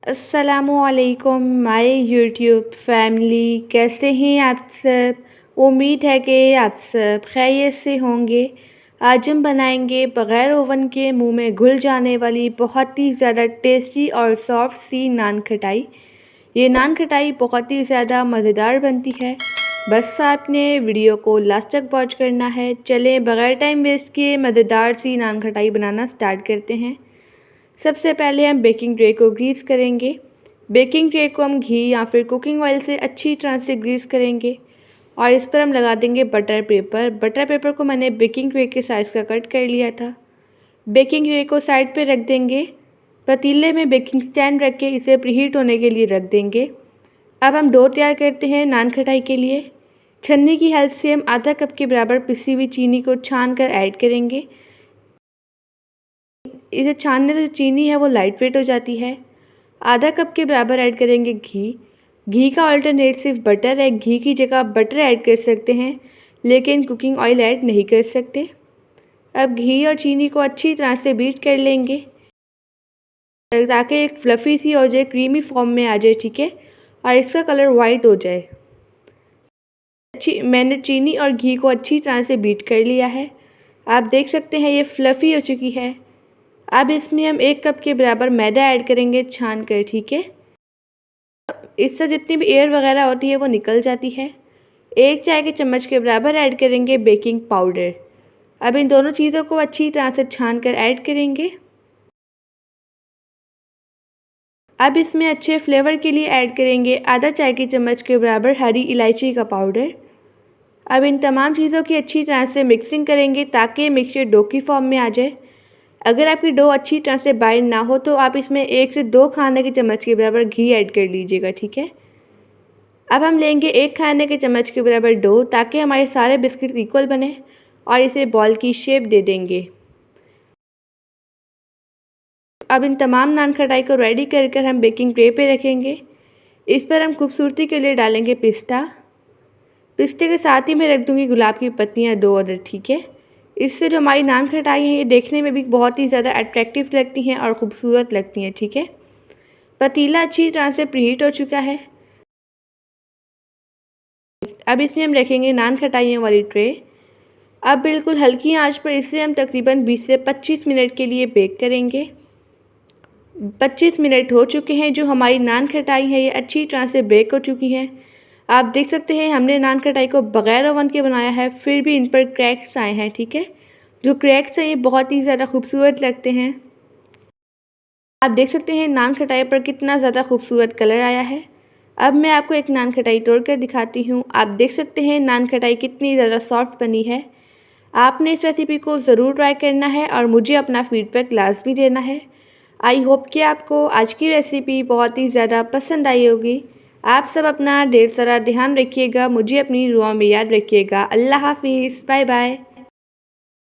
अस्सलामुअलैकुम my YouTube family, कैसे हैं आप सब। उम्मीद है कि आप सब खैरियत से होंगे। आज हम बनाएंगे बग़ैर ओवन के मुंह में घुल जाने वाली बहुत ही ज़्यादा टेस्टी और सॉफ्ट सी नान खटाई। ये नान खटाई बहुत ही ज़्यादा मज़ेदार बनती है। बस आपने वीडियो को लास्ट तक वॉच करना है। चलें बग़ैर टाइम वेस्ट किए मज़ेदार सी नान खटाई बनाना स्टार्ट करते हैं। सबसे पहले हम बेकिंग ट्रे को ग्रीस करेंगे। बेकिंग ट्रे को हम घी या फिर कुकिंग ऑयल से अच्छी तरह से ग्रीस करेंगे और इस पर हम लगा देंगे बटर पेपर। बटर पेपर को मैंने बेकिंग ट्रे के साइज़ का कट कर लिया था। बेकिंग ट्रे को साइड पे रख देंगे। पतीले में बेकिंग स्टैंड रख के इसे प्रीहीट होने के लिए रख देंगे। अब हम डो तैयार करते हैं नान खटाई के लिए। छन्नी की हेल्प से हम आधा कप के बराबर पिसी हुई चीनी को छान कर ऐड करेंगे। इसे छानने से जो चीनी है वो लाइट वेट हो जाती है। आधा कप के बराबर ऐड करेंगे घी। घी का अल्टरनेट सिर्फ बटर है। घी की जगह बटर ऐड कर सकते हैं, लेकिन कुकिंग ऑयल ऐड नहीं कर सकते। अब घी और चीनी को अच्छी तरह से बीट कर लेंगे ताकि एक फ्लफ़ी सी हो जाए, क्रीमी फॉर्म में आ जाए, ठीक है, और इसका कलर वाइट हो जाए। मैंने चीनी और घी को अच्छी तरह से बीट कर लिया है। आप देख सकते हैं ये फ्लफ़ी हो चुकी है। अब इसमें हम 1 कप के बराबर मैदा ऐड करेंगे छान कर, ठीक है। इससे जितनी भी एयर वगैरह होती है वो निकल जाती है। 1 चाय के चम्मच के बराबर ऐड करेंगे बेकिंग पाउडर। अब इन दोनों चीज़ों को अच्छी तरह से छान कर ऐड करेंगे। अब इसमें अच्छे फ्लेवर के लिए ऐड करेंगे आधा चाय की चम्मच के बराबर हरी इलायची का पाउडर। अब इन तमाम चीज़ों की अच्छी तरह से मिक्सिंग करेंगे ताकि मिक्सचर डो की फॉर्म में आ जाए। अगर आपकी डो अच्छी तरह से बाइंड ना हो तो आप इसमें 1 से 2 खाने के चम्मच के बराबर घी ऐड कर लीजिएगा, ठीक है। अब हम लेंगे 1 खाने के चम्मच के बराबर डो ताकि हमारे सारे बिस्किट इक्वल बने और इसे बॉल की शेप दे देंगे। अब इन तमाम नान खटाई को रेडी कर हम बेकिंग ट्रे पे रखेंगे। इस पर हम खूबसूरती के लिए डालेंगे पिस्ता। पिस्ते के साथ ही मैं रख दूँगी गुलाब की पत्तियाँ 2 अदर, ठीक है। इससे जो हमारी नान खटाई हैं ये देखने में भी बहुत ही ज़्यादा अट्रैक्टिव लगती हैं और ख़ूबसूरत लगती हैं, ठीक है। पतीला अच्छी तरह से प्रीहीट हो चुका है। अब इसमें हम रखेंगे नान खटाइयों वाली ट्रे। अब बिल्कुल हल्की आंच पर इसे हम तकरीबन 20 से 25 मिनट के लिए बेक करेंगे। 25 मिनट हो चुके हैं। जो हमारी नान खटाई है ये अच्छी तरह से बेक हो चुकी हैं। आप देख सकते हैं हमने नान खटाई को बग़ैर ओवन के बनाया है, फिर भी इन पर क्रैक्स आए हैं, ठीक है। जो क्रैक्स हैं ये बहुत ही ज़्यादा खूबसूरत लगते हैं। आप देख सकते हैं नान खटाई पर कितना ज़्यादा खूबसूरत कलर आया है। अब मैं आपको एक नान खटाई तोड़ कर दिखाती हूँ। आप देख सकते हैं नान खटाई कितनी ज़्यादा सॉफ्ट बनी है। आपने इस रेसिपी को ज़रूर ट्राई करना है और मुझे अपना फ़ीडबैक लाज़मी देना है। आई होप कि आपको आज की रेसिपी बहुत ही ज़्यादा पसंद आई होगी। आप सब अपना ढेर सारा ध्यान रखिएगा। मुझे अपनी दुआ में याद रखिएगा। अल्लाह हाफ़िज़, बाय बाय।